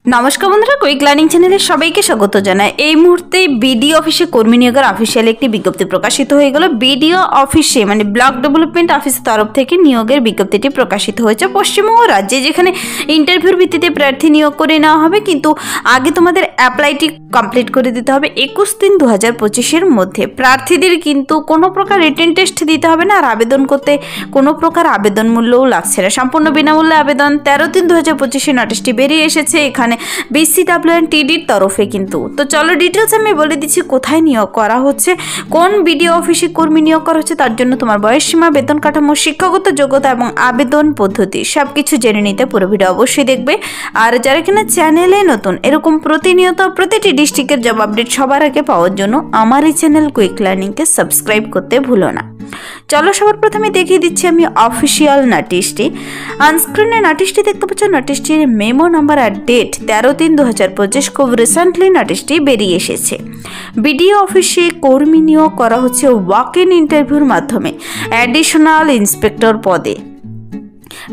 নমস্কার বন্ধুরা, quick learning চ্যানেলে সবাইকে স্বাগত জানাই। এই মুহূর্তে বিডিও অফিসে কর্মী নিয়োগের অফিসিয়াল একটি বিজ্ঞপ্তি প্রকাশিত হয়ে গেল। বিডিও অফিসে মানে ব্লক ডেভেলপমেন্ট অফিসের তরফ থেকে নিয়োগের বিজ্ঞপ্তিটি প্রকাশিত হয়েছে পশ্চিমবঙ্গ রাজ্যে, যেখানে ইন্টারভিউর ভিত্তিতে প্রার্থী নিয়োগ করে নেওয়া হবে। কিন্তু আগে তোমাদের অ্যাপ্লাইটি কমপ্লিট করে দিতে হবে 21/3/2025 মধ্যে। প্রার্থীদের কিন্তু কোনো প্রকার রিটেন টেস্ট দিতে হবে না, আর আবেদন করতে কোনো প্রকার আবেদন মূল্যও লাগছে না, সম্পূর্ণ বিনামূল্যে আবেদন। 13/3/2025 নোটিশটি বেরিয়ে এসেছে এখানে BCWNTDর তরফে কিন্তু। তো চলো ডিটেলস আমি বলে দিচ্ছি কোথায় নিয়োগ করা হচ্ছে, কোন বিডিও অফিসে কর্মী নিয়োগ করা হচ্ছে, তার জন্য তোমার বয়সসীমা, বেতন কাঠামো, শিক্ষাগত যোগ্যতা এবং আবেদন পদ্ধতি সব কিছু জেনে নিতে পুরো ভিডিও অবশ্যই দেখবে। আর যারা কিনা চ্যানেলে নতুন, এরকম প্রতিনিয়ত প্রতিটি ডিস্ট্রিক্টের জব আপডেট সবার আগে পাওয়ার জন্য আমার এই চ্যানেল কুইক লার্নিংকে সাবস্ক্রাইব করতে ভুলো না। চলো সবার প্রথমে দেখিয়ে দিচ্ছি আমি অফিসিয়াল নোটিশটি। অনস্ক্রিনে নোটিশটি দেখতে পাচ্ছ, নোটিশটির মেমো নাম্বার আর ডেট 13/3/2025, খুব রিসেন্টলি নোটিশটি বেরিয়ে এসেছে। বিডিও অফিসে কর্মী নিয়োগ করা হচ্ছে ওয়াক ইন ইন্টারভিউর মাধ্যমে অ্যাডিশনাল ইন্সপেক্টর পদে।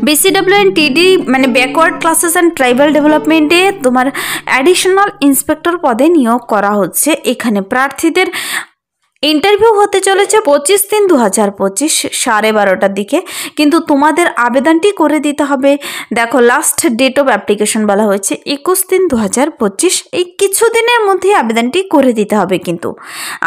BCWNTD মানে ব্যাকওয়ার্ড ক্লাসেস অ্যান্ড ট্রাইবাল ডেভেলপমেন্টে তোমার অ্যাডিশনাল ইন্সপেক্টর পদে নিয়োগ করা হচ্ছে। এখানে প্রার্থীদের ইন্টারভিউ হতে চলেছে 25/3/2025 12:30টার দিকে। কিন্তু তোমাদের আবেদনটি করে দিতে হবে, দেখো লাস্ট ডেট অফ অ্যাপ্লিকেশন বলা হয়েছে 21/3/2025। এই কিছুদিনের মধ্যেই আবেদনটি করে দিতে হবে। কিন্তু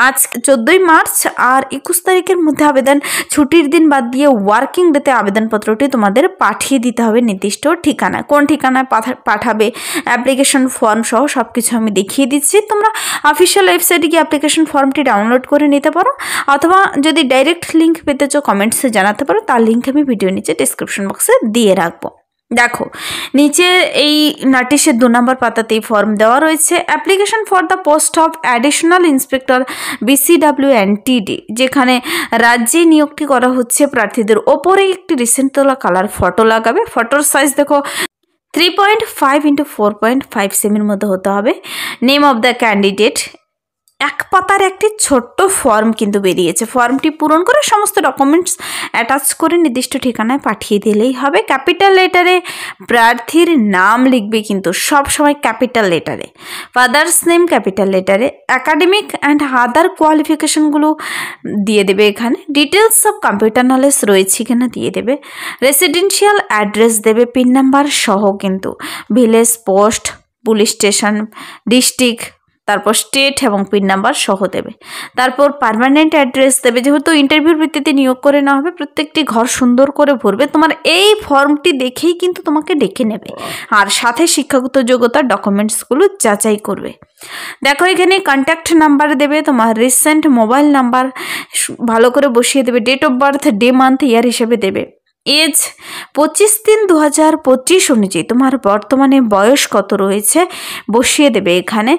আজ 14ই মার্চ আর 21 তারিখের মধ্যে আবেদন, ছুটির দিন বাদ দিয়ে ওয়ার্কিং ডেতে আবেদনপত্রটি তোমাদের পাঠিয়ে দিতে হবে নির্দিষ্ট ঠিকানায়। কোন ঠিকানায় পাঠাবে, অ্যাপ্লিকেশন ফর্ম সহ সব কিছু আমি দেখিয়ে দিচ্ছি। তোমরা অফিসিয়াল ওয়েবসাইটে গিয়ে অ্যাপ্লিকেশন ফর্মটি ডাউনলোড করে নিতে পারো, অথবা যদি ডাইরেক্ট লিঙ্ক পেতে চাও কমেন্টসে জানাতে পারো, তার লিঙ্ক আমি ভিডিও নিচে ডিসক্রিপশন বক্সে দিয়ে রাখবো। দেখো নিচে এই নোটিশের 2 নম্বর পাতাতেই ফর্ম দেওয়া রয়েছে, application for the post of additional inspector BCWNTD, যেখানে রাজ্যে নিয়োগটি করা হচ্ছে। প্রার্থীদের ওপরে একটি রিসেন্ট তোলা কালার ফটো লাগাবে। ফটোর সাইজ দেখো 3.5 × 4.5 সেমির মধ্যে হতে হবে। নেম অফ দ্য ক্যান্ডিডেট, এক পাতার একটি ছোট্ট ফর্ম কিন্তু বেরিয়েছে। ফর্মটি পূরণ করে সমস্ত ডকুমেন্টস অ্যাটাচ করে নির্দিষ্ট ঠিকানায় পাঠিয়ে দিলেই হবে। ক্যাপিটাল লেটারে প্রার্থীর নাম লিখবে, কিন্তু সব সময় ক্যাপিটাল লেটারে। ফাদার্স নেম ক্যাপিটাল লেটারে। অ্যাকাডেমিক অ্যান্ড আদার কোয়ালিফিকেশনগুলো দিয়ে দেবে এখানে। ডিটেলস অফ কম্পিউটার নলেজ রয়েছে কিনা দিয়ে দেবে। রেসিডেন্সিয়াল অ্যাড্রেস দেবে পিন নাম্বার সহ, কিন্তু village, post, police station, district, তারপর স্টেট এবং পিন নাম্বার সহ দেবে। তারপর পার্মানেন্ট অ্যাড্রেস দেবে। যেহেতু ইন্টারভিউর ভিত্তিতে নিয়োগ করে নেওয়া হবে, প্রত্যেকটি ঘর সুন্দর করে ভরবে। তোমার এই ফর্মটি দেখেই কিন্তু তোমাকে ডেকে নেবে, আর সাথে শিক্ষাগত যোগ্যতার ডকুমেন্টসগুলো যাচাই করবে। দেখো এখানে কন্ট্যাক্ট নাম্বার দেবে, তোমার রিসেন্ট মোবাইল নাম্বার ভালো করে বসিয়ে দেবে। Date of birth, day, month, year হিসেবে দেবে। এজ 25/3/2025 অনুযায়ী তোমার বর্তমানে বয়স কত রয়েছে বসিয়ে দেবে এখানে।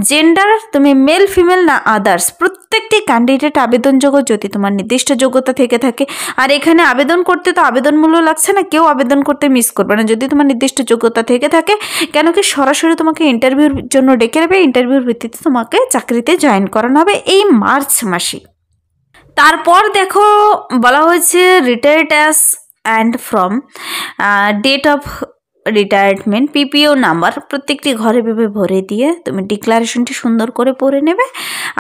জেন্ডার তুমি মেল, ফিমেল না আদার্স, প্রত্যেকটি ক্যান্ডিডেট আবেদনযোগ্য যদি তোমার নির্দিষ্ট যোগ্যতা থেকে থাকে। আর এখানে আবেদন করতে তো আবেদন মূল্য লাগছে না, কেউ আবেদন করতে মিস করবে না যদি তোমার নির্দিষ্ট যোগ্যতা থেকে থাকে। কেন কি সরাসরি তোমাকে ইন্টারভিউর জন্য ডেকে নেবে, ইন্টারভিউর ভিত্তিতে তোমাকে চাকরিতে জয়েন করানো হবে এই মার্চ মাসে। তারপর দেখো বলা হয়েছে retired as and from date of retirement, PPO number প্রত্যেকটি ঘরে ভেবে ভরে দিয়ে তুমি ডিক্লারেশনটি সুন্দর করে পড়ে নেবে।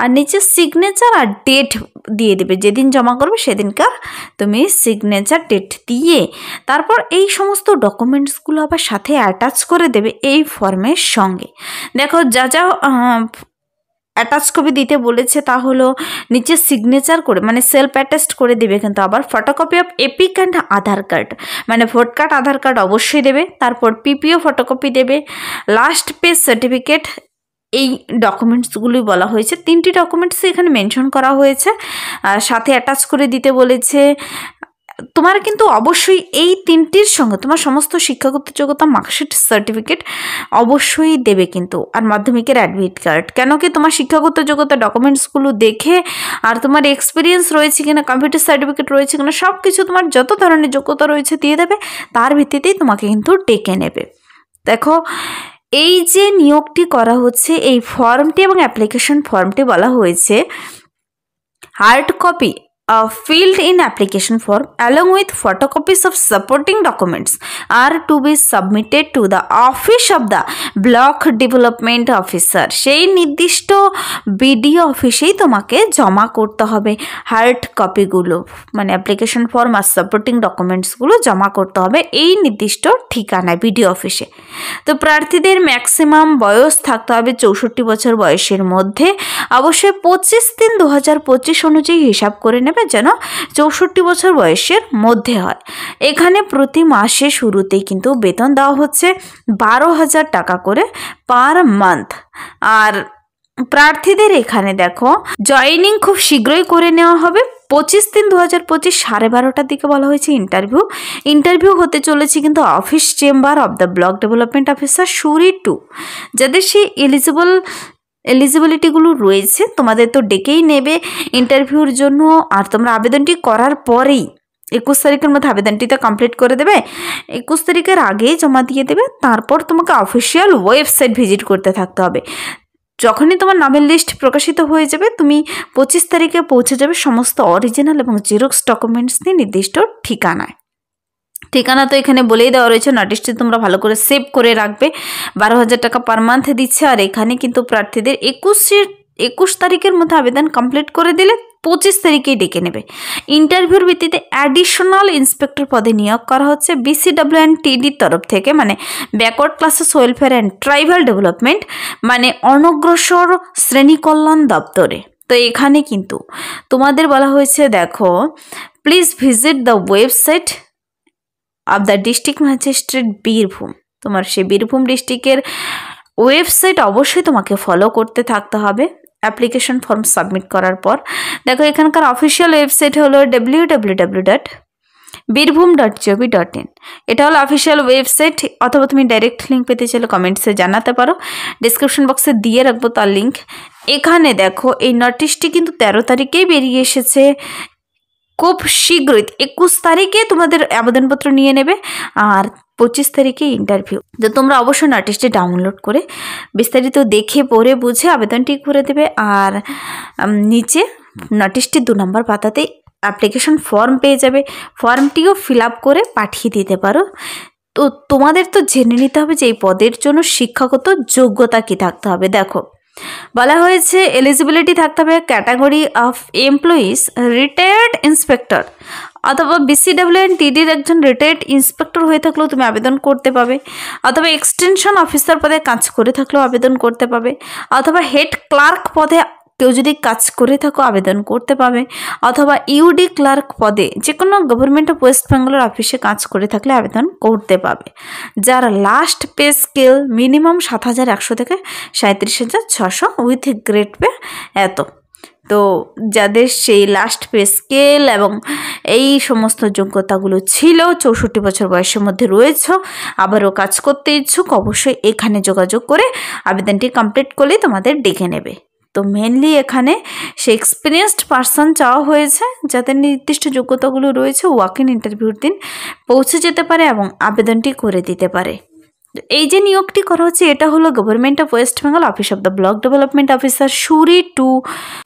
আর নিচে সিগনেচার আর ডেট দিয়ে দেবে, যেদিন জমা করবে সেদিনকার তুমি সিগনেচার ডেট দিয়ে তারপর এই সমস্ত ডকুমেন্টসগুলো আবার সাথে অ্যাটাচ করে দেবে এই ফর্মের সঙ্গে। দেখো যা যা অ্যাটাচ কপি দিতে বলেছে তা হলো নিচে সিগনেচার করে মানে সেলফ অ্যাটেস্ট করে দেবে, কিন্তু আবার photocopy of epic and Aadhaar card মানে ভোট কার্ড, আধার কার্ড অবশ্যই দেবে। তারপর PPO ফটোকপি দেবে, লাস্ট পেজ সার্টিফিকেট। এই ডকুমেন্টসগুলোই বলা হয়েছে, 3টি ডকুমেন্টস এখানে মেনশন করা হয়েছে, সাথে অ্যাটাচ করে দিতে বলেছে। তোমার কিন্তু অবশ্যই এই 3টির সঙ্গে তোমার সমস্ত শিক্ষাগত যোগ্যতা, মার্কশিট, সার্টিফিকেট অবশ্যই দেবে কিন্তু, আর মাধ্যমিকের অ্যাডমিট কার্ড। কেন কি তোমার শিক্ষাগত যোগ্যতা ডকুমেন্টসগুলো দেখে আর তোমার এক্সপিরিয়েন্স রয়েছে কিনা, কম্পিউটার সার্টিফিকেট রয়েছে কিনা, সব কিছু তোমার যত ধরনের যোগ্যতা রয়েছে দিয়ে দেবে, তার ভিত্তিতেই তোমাকে কিন্তু ডেকে নেবে। দেখো এই যে নিয়োগটি করা হচ্ছে, এই ফর্মটি এবং অ্যাপ্লিকেশন ফর্মটি বলা হয়েছে hard copy filled in application form along with photocopies of supporting documents are to be submitted to the office of the block development officer সেই নির্দিষ্ট বিডিও অফিসেই তোমাকে জমা করতে হবে হার্ড কপিগুলো মানে অ্যাপ্লিকেশন ফর্ম আর সাপোর্টিং ডকুমেন্টসগুলো জমা করতে হবে এই নির্দিষ্ট ঠিকানায় বিডিও অফিসে। তো প্রার্থীদের ম্যাক্সিমাম বয়স থাকতে হবে 64 বছর বয়সের মধ্যে, অবশ্যই 25/3/2025 অনুযায়ী হিসাব করে নেবে যেন 64 বছর বয়সের মধ্যে হয়। এখানে প্রতি মাসে শুরুতেই কিন্তু বেতন দেওয়া হচ্ছে 12,000 টাকা করে পার মান্থ। আর প্রার্থীদের এখানে দেখো জয়েনিং খুব শীঘ্রই করে নেওয়া হবে। 25/3/2025 12:30টার দিকে বলা হয়েছে ইন্টারভিউ হতে চলেছে কিন্তু office chamber of the block development officer Suri 2। যাদের সেই এলিজিবিলিটিগুলো রয়েছে তোমাদের তো ডেকেই নেবে ইন্টারভিউর জন্য। আর তোমরা আবেদনটি করার পরেই 21 তারিখের মধ্যে আবেদনটিতে কমপ্লিট করে দেবে, 21 তারিখের আগেই জমা দিয়ে দেবে। তারপর তোমাকে অফিসিয়াল ওয়েবসাইট ভিজিট করতে থাকতে হবে। যখনই তোমার নামের লিস্ট প্রকাশিত হয়ে যাবে তুমি 25 তারিখে পৌঁছে যাবে সমস্ত অরিজিনাল এবং জেরক্স ডকুমেন্টস নিয়ে নির্দিষ্ট ঠিকানায়। ঠিকানা তো এখানে বলেই দেওয়া রয়েছে, নোটিশটি তোমরা ভালো করে সেভ করে রাখবে। 12,000 টাকা পার মান্থ দিচ্ছে। আর এখানে কিন্তু প্রার্থীদের 21 তারিখের মধ্যে আবেদন কমপ্লিট করে দিলে 25 তারিখেই ডেকে নেবে। ইন্টারভিউর ভিত্তিতে অ্যাডিশনাল ইন্সপেক্টর পদে নিয়োগ করা হচ্ছে BCWNTD তরফ থেকে, মানে backward classes welfare and tribal development, মানে অনগ্রসর শ্রেণী কল্যাণ দপ্তরে। তো এখানে কিন্তু তোমাদের বলা হয়েছে দেখো please visit the website of the district magistrate Birbhum. তোমার সেই বীরভূম ডিস্ট্রিক্টের ওয়েবসাইট অবশ্যই তোমাকে ফলো করতে থাকতে হবে অ্যাপ্লিকেশন ফর্ম সাবমিট করার পর। দেখো এখানকার অফিসিয়াল ওয়েবসাইট হলো www.birbhum.gov.in। এটা হলো অফিসিয়াল ওয়েবসাইট, অথবা তুমি ডাইরেক্ট লিঙ্ক পেতে চাইলে কমেন্টসে জানাতে পারো, ডিসক্রিপশন বক্সে দিয়ে রাখবো তার লিঙ্ক। এখানে দেখো এই নোটিশটি কিন্তু 13 তারিখেই বেরিয়ে এসেছে। খুব শীঘ্রই 21 তারিখে তোমাদের আবেদনপত্র নিয়ে নেবে আর 25 তারিখে ইন্টারভিউ। তো তোমরা অবশ্যই নোটিশটি ডাউনলোড করে বিস্তারিত দেখে পড়ে বুঝে আবেদনটি করে দেবে। আর নিচে নোটিশটি 2 নম্বর পাতাতে অ্যাপ্লিকেশন ফর্ম পেয়ে যাবে, ফর্মটিও ফিল আপ করে পাঠিয়ে দিতে পারো। তো তোমাদের তো জেনে নিতে হবে যে এই পদের জন্য শিক্ষাগত যোগ্যতা কী থাকতে হবে। দেখো বলা হয়েছে এলিজিবিলিটি থাকতে হবে category of employees retired inspector, অথবা BCWNTDর একজন রিটায়ার্ড ইন্সপেক্টর হয়ে থাকলেও তুমি আবেদন করতে পাবে, অথবা এক্সটেনশন অফিসার পদে কাজ করে থাকলেও আবেদন করতে পাবে, অথবা হেড ক্লার্ক পদে কেউ যদি কাজ করে থাকো আবেদন করতে পাবে, অথবা UD ক্লার্ক পদে যে কোনো গভর্নমেন্ট অফ ওয়েস্ট বেঙ্গলের অফিসে কাজ করে থাকলে আবেদন করতে পাবে। যার লাস্ট পে স্কেল মিনিমাম 7,100 থেকে 37,600 উইথ গ্রেড পে এত। তো যাদের সেই লাস্ট পে স্কেল এবং এই সমস্ত যোগ্যতাগুলো ছিল, 64 বছর বয়সের মধ্যে রয়েছে, আবারও কাজ করতে ইচ্ছুক, অবশ্যই এখানে যোগাযোগ করে আবেদনটি কমপ্লিট করলেই তোমাদের ডেকে নেবে। তো মেনলি এখানে সে এক্সপিরিয়েন্সড পারসন চাওয়া হয়েছে যাদের নির্দিষ্ট যোগ্যতাগুলো রয়েছে, ওয়াক ইন ইন্টারভিউর দিন পৌঁছে যেতে পারে এবং আবেদনটি করে দিতে পারে। এই যে নিয়োগটি করা হচ্ছে এটা হলো government of West Bengal office of the block development officer Suri 2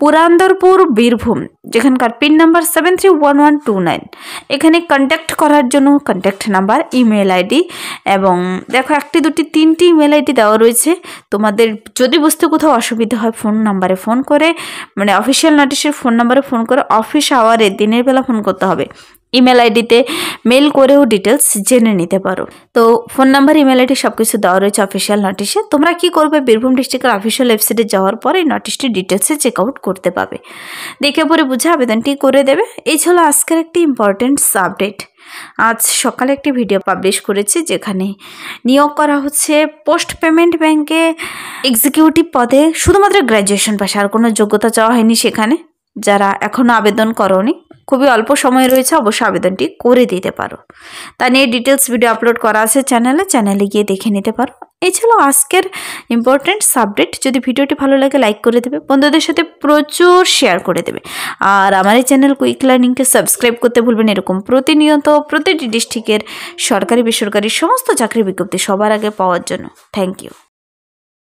Purandarpur Birbhum, যেখানকার পিন নাম্বার 731129। এখানে কন্ট্যাক্ট করার জন্য কন্ট্যাক্ট নাম্বার, ইমেল আইডি এবং দেখো 1, 2, 3টি ইমেল আইডি দেওয়া রয়েছে। তোমাদের যদি বুঝতে কোথাও অসুবিধা হয় ফোন নাম্বারে ফোন করে, মানে অফিসিয়াল নোটিশের ফোন নাম্বারে ফোন করে অফিস আওয়ারে দিনের বেলা ফোন করতে হবে। ইমেল আইডিতে মেল করেও ডিটেলস জেনে নিতে পারো। তো ফোন নাম্বার, ইমেল আইডি সব কিছু দেওয়া রয়েছে অফিসিয়াল নোটিশে। তোমরা কি করবে, বীরভূম ডিস্ট্রিক্টের অফিসিয়াল ওয়েবসাইটে যাওয়ার পরে এই নোটিশটি ডিটেলসে চেক আউট করতে পাবে, দেখে পরে বুঝে আবেদনটি করে দেবে। এই ছিল আজকের একটি ইম্পর্টেন্ট আপডেট। আজ সকালে একটি ভিডিও পাবলিশ করেছি যেখানে নিয়োগ করা হচ্ছে পোস্ট পেমেন্ট ব্যাংকে এক্সিকিউটিভ পদে, শুধুমাত্র গ্র্যাজুয়েশন পাশে, আর কোনো যোগ্যতা চাওয়া হয়নি সেখানে। যারা এখনও আবেদন করোনি, খুবই অল্প সময় রয়েছে, অবশ্যই আবেদনটি করে দিতে পারো। তা নিয়ে ডিটেলস ভিডিও আপলোড করা আছে চ্যানেলে গিয়ে দেখে নিতে পারো। এই ছিল আজকের ইম্পর্টেন্ট আপডেট। যদি ভিডিওটি ভালো লাগে লাইক করে দেবে, বন্ধুদের সাথে প্রচুর শেয়ার করে দেবে, আর আমার এই চ্যানেল কুইক লার্নিংকে সাবস্ক্রাইব করতে ভুলবেন। এরকম প্রতিনিয়ত প্রতিটি ডিস্ট্রিক্টের সরকারি বেসরকারি সমস্ত চাকরির বিজ্ঞপ্তি সবার আগে পাওয়ার জন্য। Thank you.